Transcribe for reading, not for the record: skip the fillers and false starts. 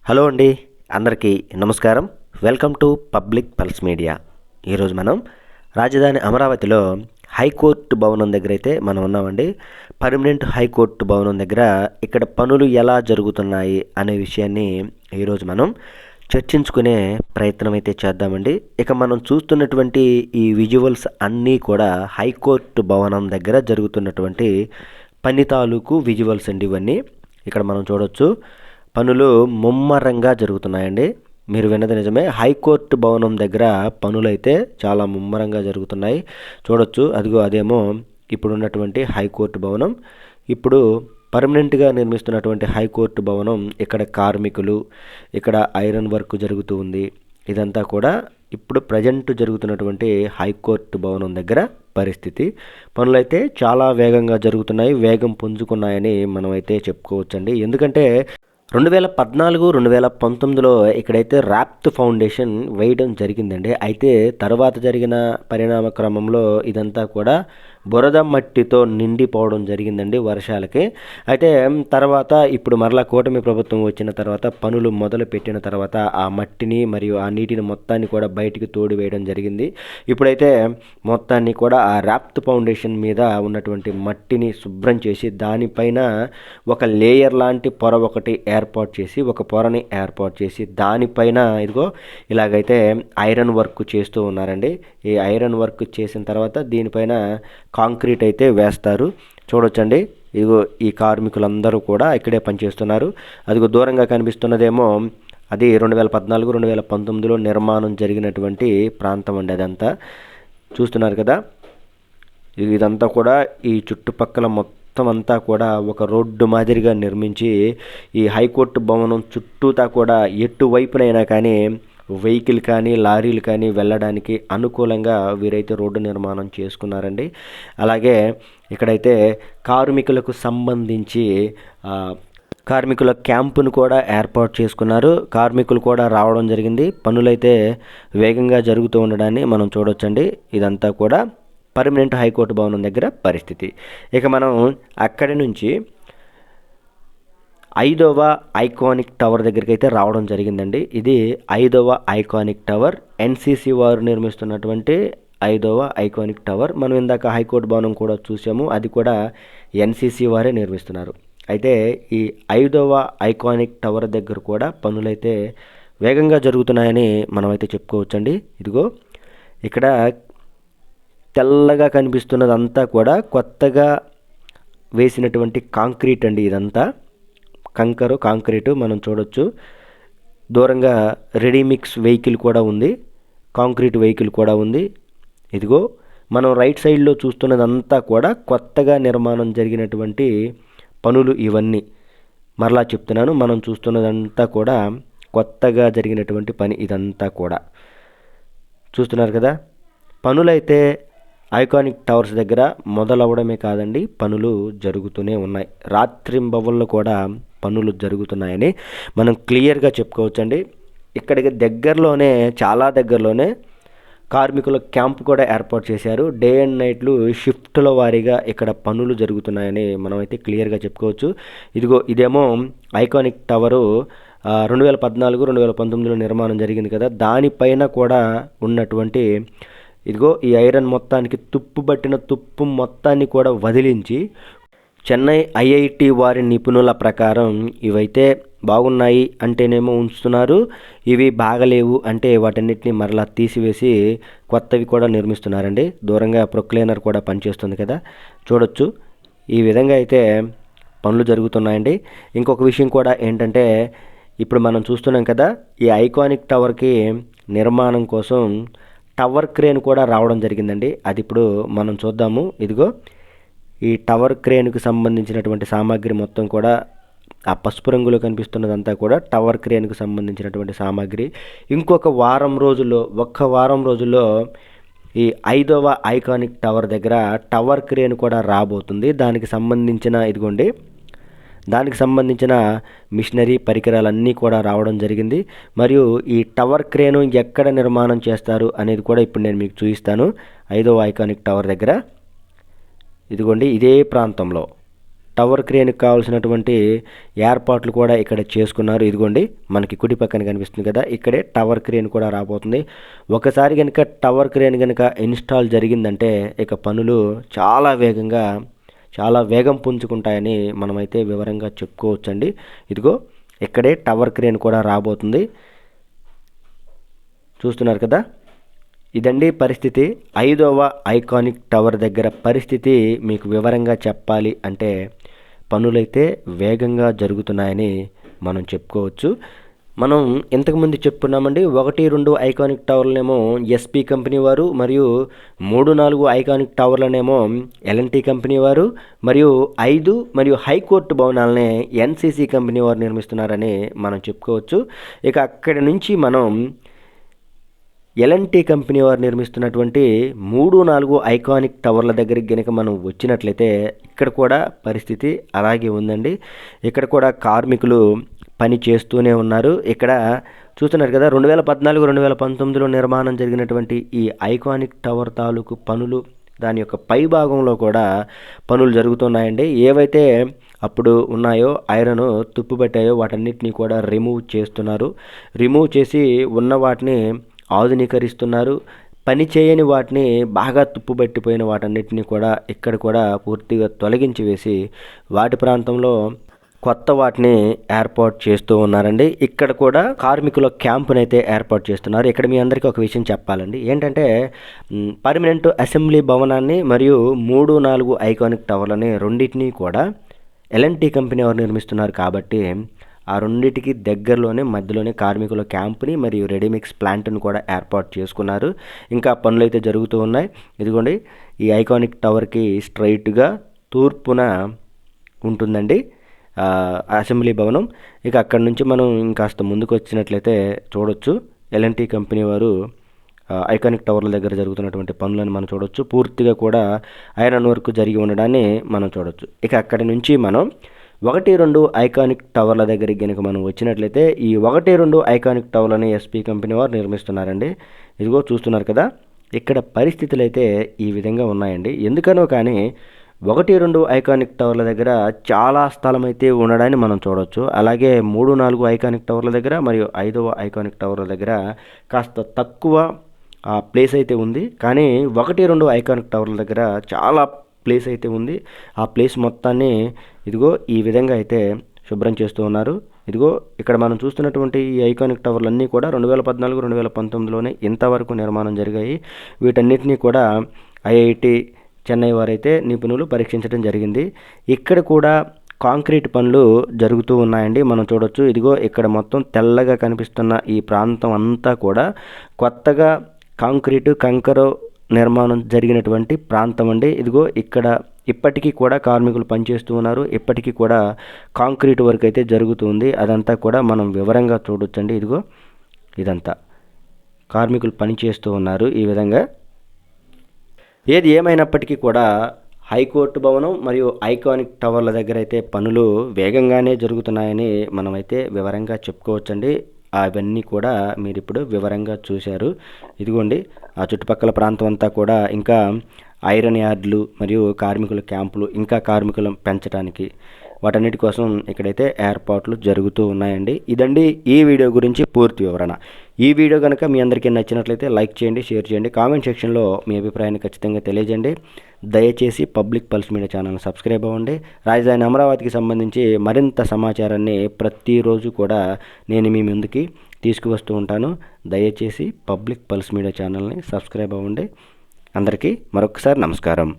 Hello అండి, అందరికీ నమస్కారం. Welcome to public pulse media. ఈరోజు మనం రాజధాని అమరావతిలో హైకోర్టు భవనం దగ్గర అయితే మనం ఉన్నామండి. పర్మనెంట్ హైకోర్టు భవనం దగ్గర ఇక్కడ పనులు ఎలా జరుగుతున్నాయి అనే విషయాన్ని ఈరోజు మనం చర్చించుకునే ప్రయత్నం అయితే చేద్దామండి. ఇక మనం చూస్తున్నటువంటి ఈ విజువల్స్ అన్నీ కూడా హైకోర్టు భవనం దగ్గర జరుగుతున్నటువంటి పని తాలూకు విజువల్స్ అండి. ఇవన్నీ ఇక్కడ మనం చూడొచ్చు. పనులు ముమ్మరంగా జరుగుతున్నాయండి. మీరు విన్నది నిజమే. హైకోర్టు భవనం దగ్గర పనులైతే చాలా ముమ్మరంగా జరుగుతున్నాయి. చూడొచ్చు, అదేమో ఇప్పుడున్నటువంటి హైకోర్టు భవనం. ఇప్పుడు పర్మనెంట్గా నిర్మిస్తున్నటువంటి హైకోర్టు భవనం. ఇక్కడ కార్మికులు, ఇక్కడ ఐరన్ వర్క్ జరుగుతూ ఉంది. ఇదంతా కూడా ఇప్పుడు ప్రజెంట్ జరుగుతున్నటువంటి హైకోర్టు భవనం దగ్గర పరిస్థితి. పనులైతే చాలా వేగంగా జరుగుతున్నాయి, వేగం పుంజుకున్నాయని మనం అయితే చెప్పుకోవచ్చండి. ఎందుకంటే 2014, 2019లో ఇక్కడైతే ర్యాప్ట్ ఫౌండేషన్ వేయడం జరిగిందండి. అయితే తర్వాత జరిగిన పరిణామ క్రమంలో ఇదంతా కూడా బురద మట్టితో నిండిపోవడం జరిగిందండి వర్షాలకి. అయితే తర్వాత ఇప్పుడు మరలా కూటమి ప్రభుత్వం వచ్చిన తర్వాత పనులు మొదలు పెట్టిన తర్వాత ఆ మట్టిని మరియు ఆ నీటిని మొత్తాన్ని కూడా బయటికి తోడివేయడం జరిగింది. ఇప్పుడైతే మొత్తాన్ని కూడా ఆ ర్యాప్ట్ ఫౌండేషన్ మీద ఉన్నటువంటి మట్టిని శుభ్రం చేసి దానిపైన ఒక లేయర్ లాంటి పొర ఒకటి ఏర్పాటు చేసి, ఒక పొరని ఏర్పాటు చేసి దానిపైన ఇలాగైతే ఐరన్ వర్క్ చేస్తూ ఉన్నారండి. ఈ ఐరన్ వర్క్ చేసిన తర్వాత దీనిపైన కాంక్రీట్ అయితే వేస్తారు. చూడొచ్చండి, ఈ కార్మికులందరూ కూడా ఇక్కడే పనిచేస్తున్నారు. దూరంగా కనిపిస్తున్నదేమో అది 2014, 2019లో నిర్మాణం జరిగినటువంటి ప్రాంతం అండి. అదంతా చూస్తున్నారు కదా. ఇదంతా కూడా ఈ చుట్టుపక్కల మొత్తం అంతా కూడా ఒక రోడ్డు మాదిరిగా నిర్మించి ఈ హైకోర్టు భవనం చుట్టూతా కూడా ఎటువైపునైనా కానీ వెహికల్ కానీ లారీలు కానీ వెళ్ళడానికి అనుకూలంగా వీరైతే రోడ్డు నిర్మాణం చేసుకున్నారండి. అలాగే ఇక్కడైతే కార్మికులకు సంబంధించి కార్మికుల క్యాంపును కూడా ఏర్పాటు చేసుకున్నారు. కార్మికులు కూడా రావడం జరిగింది. పనులైతే వేగంగా జరుగుతూ ఉండడాన్ని మనం చూడొచ్చండి. ఇదంతా కూడా పర్మనెంట్ హైకోర్టు భవనం దగ్గర పరిస్థితి. ఇక మనం అక్కడి నుంచి 5వ ఐకానిక్ టవర్ దగ్గరికి అయితే రావడం జరిగిందండి. ఇది 5వ ఐకానిక్ టవర్. ఎన్సీసీ వారు నిర్మిస్తున్నటువంటి 5వ ఐకానిక్ టవర్. మనం ఇందాక హైకోర్టు భవనం కూడా చూసాము, అది కూడా ఎన్సీసీ వారే నిర్మిస్తున్నారు. అయితే ఈ 5వ ఐకానిక్ టవర్ దగ్గర కూడా పనులైతే వేగంగా జరుగుతున్నాయని మనమైతే చెప్పుకోవచ్చండి. ఇక్కడ తెల్లగా కనిపిస్తున్నదంతా కూడా కొత్తగా వేసినటువంటి కాంక్రీట్ అండి. ఇదంతా కాంక్రీటు మనం చూడొచ్చు. దూరంగా రెడీమిక్స్ వెహికల్ కూడా ఉంది, కాంక్రీట్ వెహికల్ కూడా ఉంది. మనం రైట్ సైడ్లో చూస్తున్నదంతా కూడా కొత్తగా నిర్మాణం జరిగినటువంటి పనులు ఇవన్నీ. మరలా చెప్తున్నాను, మనం చూస్తున్నదంతా కూడా కొత్తగా జరిగినటువంటి పని. ఇదంతా కూడా చూస్తున్నారు కదా. పనులైతే ఐకానిక్ టవర్స్ దగ్గర మొదలవడమే కాదండి, పనులు జరుగుతూనే ఉన్నాయి. రాత్రింబవళ్ళు కూడా పనులు జరుగుతున్నాయని మనం క్లియర్గా చెప్పుకోవచ్చండి. ఇక్కడికి చాలా దగ్గరలోనే కార్మికుల క్యాంప్ కూడా ఏర్పాటు చేశారు. డే అండ్ నైట్లు షిఫ్ట్ల వారీగా ఇక్కడ పనులు జరుగుతున్నాయని మనమైతే క్లియర్గా చెప్పుకోవచ్చు. ఇదేమో ఐకానిక్ టవరు 2014, 2019లో నిర్మాణం జరిగింది కదా. దానిపైన కూడా ఉన్నటువంటి ఈ ఐరన్ మొత్తానికి తుప్పు మొత్తాన్ని కూడా వదిలించి చెన్నై ఐఐటి వారి నిపుణుల ప్రకారం ఇవైతే బాగున్నాయి అంటేనేమో ఉంచుతున్నారు, ఇవి బాగలేవు అంటే వాటన్నిటిని మరలా తీసివేసి కొత్తవి కూడా నిర్మిస్తున్నారండి. దూరంగా ప్రొక్లైనర్ కూడా పనిచేస్తుంది కదా, చూడొచ్చు. ఈ విధంగా అయితే పనులు జరుగుతున్నాయండి. ఇంకొక విషయం కూడా ఏంటంటే, ఇప్పుడు మనం చూస్తున్నాం కదా, ఈ ఐకానిక్ టవర్కి నిర్మాణం కోసం టవర్ క్రేన్ కూడా రావడం జరిగిందండి. అది ఇప్పుడు మనం చూద్దాము. ఈ టవర్ క్రేన్కి సంబంధించినటువంటి సామాగ్రి మొత్తం కూడా ఆ పసుపు రంగులో కనిపిస్తున్నదంతా కూడా టవర్ క్రేన్కి సంబంధించినటువంటి సామాగ్రి. ఒక్క వారం రోజుల్లో ఈ 5వ ఐకానిక్ టవర్ దగ్గర టవర్ క్రేన్ కూడా రాబోతుంది. దానికి సంబంధించిన మిషనరీ పరికరాలన్నీ కూడా రావడం జరిగింది. మరియు ఈ టవర్ క్రేను ఎక్కడ నిర్మాణం చేస్తారు అనేది కూడా ఇప్పుడు నేను మీకు చూపిస్తాను. 5వ ఐకానిక్ టవర్ దగ్గర ఇదే ప్రాంతంలో టవర్ క్రేన్కి కావాల్సినటువంటి ఏర్పాట్లు కూడా ఇక్కడ చేసుకున్నారు. ఇదిగోండి మనకి కుడి పక్కన కనిపిస్తుంది కదా, ఇక్కడే టవర్ క్రేన్ కూడా రాబోతుంది. ఒకసారి కనుక టవర్ క్రేన్ కనుక ఇన్స్టాల్ జరిగిందంటే ఇక పనులు చాలా వేగం పుంజుకుంటాయని మనమైతే వివరంగా చెప్పుకోవచ్చండి. ఇదిగో ఇక్కడే టవర్ క్రేన్ కూడా రాబోతుంది. చూస్తున్నారు కదా, ఇదండి పరిస్థితి. 5వ ఐకానిక్ టవర్ దగ్గర పరిస్థితి మీకు వివరంగా చెప్పాలి అంటే పనులైతే వేగంగా జరుగుతున్నాయని మనం చెప్పుకోవచ్చు. మనం ఇంతకుముందు చెప్పుకున్నామండి, 1, 2 ఐకానిక్ టవర్లనేమో ఎస్పీ కంపెనీ వారు, మరియు 3, 4 ఐకానిక్ టవర్లనేమో ఎల్ఎన్టీ కంపెనీ వారు, మరియు 5 మరియు హైకోర్టు భవనాలనే ఎన్సీసీ కంపెనీ వారు నిర్మిస్తున్నారని మనం చెప్పుకోవచ్చు. ఇక అక్కడి నుంచి మనం ఎల్ఎన్టీ కంపెనీ వారు నిర్మిస్తున్నటువంటి 3, 4 ఐకానిక్ టవర్ల దగ్గరికి కనుక మనం వచ్చినట్లయితే ఇక్కడ కూడా పరిస్థితి అలాగే ఉందండి. ఇక్కడ కూడా కార్మికులు పని చేస్తూనే ఉన్నారు. ఇక్కడ చూస్తున్నారు కదా, 2014, 2019లో నిర్మాణం జరిగినటువంటి ఈ ఐకానిక్ టవర్ తాలూకు పనులు, దాని యొక్క పై భాగంలో కూడా పనులు జరుగుతున్నాయండి. ఏవైతే అప్పుడు ఉన్నాయో ఐరన్ తుప్పుపట్టాయో వాటన్నిటిని కూడా రిమూవ్ చేస్తున్నారు. రిమూవ్ చేసి ఉన్న వాటిని ఆధునీకరిస్తున్నారు. పని చేయని వాటిని, బాగా తుప్పుపట్టిపోయిన వాటన్నిటిని కూడా ఇక్కడ కూడా పూర్తిగా తొలగించి వేసి వాటి ప్రాంతంలో కొత్త వాటిని ఏర్పాటు చేస్తూ ఉన్నారండి. ఇక్కడ కూడా కార్మికుల క్యాంపునైతే ఏర్పాటు చేస్తున్నారు. ఇక్కడ మీ అందరికీ ఒక విషయం చెప్పాలండి, ఏంటంటే పర్మనెంట్ అసెంబ్లీ భవనాన్ని మరియు 3, 4 ఐకానిక్ టవర్లని రెండింటినీ కూడా ఎల్ఎన్టీ కంపెనీ వారు నిర్మిస్తున్నారు. కాబట్టి ఆ రెండింటికి దగ్గరలోనే మధ్యలోనే కార్మికుల క్యాంప్ని మరియు రెడీమిక్స్ ప్లాంట్ని కూడా ఏర్పాటు చేసుకున్నారు. ఇంకా పనులు అయితే జరుగుతూ ఉన్నాయి. ఇదిగోండి ఈ ఐకానిక్ టవర్కి స్ట్రైట్గా తూర్పున ఉంటుందండి అసెంబ్లీ భవనం. ఇక అక్కడి నుంచి మనం ఇంకాస్త ముందుకు వచ్చినట్లయితే చూడొచ్చు, ఎల్ఎన్టీ కంపెనీ వారు ఐకానిక్ టవర్ల దగ్గర జరుగుతున్నటువంటి పనులను మనం చూడొచ్చు. పూర్తిగా కూడా ఐరన్ వర్క్ జరిగి ఉండడాన్ని మనం చూడొచ్చు. ఇక అక్కడి నుంచి మనం 1, 2 ఐకానిక్ టవర్ల దగ్గరికి కనుక మనం వచ్చినట్లయితే ఈ 1, 2 ఐకానిక్ టవర్లని ఎస్పీ కంపెనీ వారు నిర్మిస్తున్నారండి. ఇదిగో చూస్తున్నారు కదా, ఇక్కడ పరిస్థితులు అయితే ఈ విధంగా ఉన్నాయండి. ఎందుకనో కానీ 1, 2 ఐకానిక్ టవర్ల దగ్గర చాలా స్థలం అయితే ఉండడాన్ని మనం చూడవచ్చు. అలాగే 3, 4 ఐకానిక్ టవర్ల దగ్గర మరియు 5వ ఐకానిక్ టవర్ల దగ్గర కాస్త తక్కువ ప్లేస్ అయితే ఉంది. కానీ 1, 2 ఐకానిక్ టవర్ల దగ్గర చాలా ప్లేస్ అయితే ఉంది. ఆ ప్లేస్ మొత్తాన్ని ఇదిగో ఈ విధంగా అయితే శుభ్రం చేస్తూ ఉన్నారు. ఇదిగో ఇక్కడ మనం చూస్తున్నటువంటి ఈ ఐకానిక్ టవర్లన్నీ కూడా 2014, 2019లోనే ఇంతవరకు నిర్మాణం జరిగాయి. వీటన్నిటినీ కూడా ఐఐటి చెన్నై వారైతే నిపుణులు పరీక్షించడం జరిగింది. ఇక్కడ కూడా కాంక్రీట్ పనులు జరుగుతూ ఉన్నాయండి. మనం చూడొచ్చు, ఇదిగో ఇక్కడ మొత్తం తెల్లగా కనిపిస్తున్న ఈ ప్రాంతం అంతా కూడా కొత్తగా కాంక్రీటు కంకర నిర్మాణం జరిగినటువంటి ప్రాంతం అండి. ఇదిగో ఇక్కడ ఇప్పటికీ కూడా కార్మికులు పనిచేస్తూ ఉన్నారు. ఇప్పటికీ కూడా కాంక్రీట్ వర్క్ అయితే జరుగుతుంది. అదంతా కూడా మనం వివరంగా చూడొచ్చండి. ఇదిగో ఇదంతా కార్మికులు పనిచేస్తూ ఉన్నారు ఈ విధంగా. ఏది ఏమైనప్పటికీ కూడా హైకోర్టు భవనం మరియు ఐకానిక్ టవర్ల దగ్గర అయితే పనులు వేగంగానే జరుగుతున్నాయని మనమైతే వివరంగా చెప్పుకోవచ్చండి. అవన్నీ కూడా మీరు ఇప్పుడు వివరంగా చూశారు. ఇదిగోండి ఆ చుట్టుపక్కల ప్రాంతం అంతా కూడా ఇంకా ఐరన్ యార్డులు మరియు కార్మికుల క్యాంపులు, ఇంకా కార్మికులను పెంచడానికి వాటన్నిటి కోసం ఇక్కడైతే ఏర్పాట్లు జరుగుతూ ఉన్నాయండి. ఇదండి ఈ వీడియో గురించి పూర్తి వివరణ. ఈ వీడియో కనుక మీ అందరికీ నచ్చినట్లయితే లైక్ చేయండి, షేర్ చేయండి, కామెంట్ సెక్షన్లో మీ అభిప్రాయాన్ని ఖచ్చితంగా తెలియజేయండి. దయచేసి పబ్లిక్ పల్స్ మీడియా ఛానల్ని సబ్స్క్రైబ్ అవ్వండి. రాజధాని అమరావతికి సంబంధించి మరింత సమాచారాన్ని ప్రతిరోజు కూడా నేను మీ ముందుకి తీసుకువస్తూ ఉంటాను. దయచేసి పబ్లిక్ పల్స్ మీడియా ఛానల్ని సబ్స్క్రైబ్ అవ్వండి. అందరికీ మరొకసారి నమస్కారం.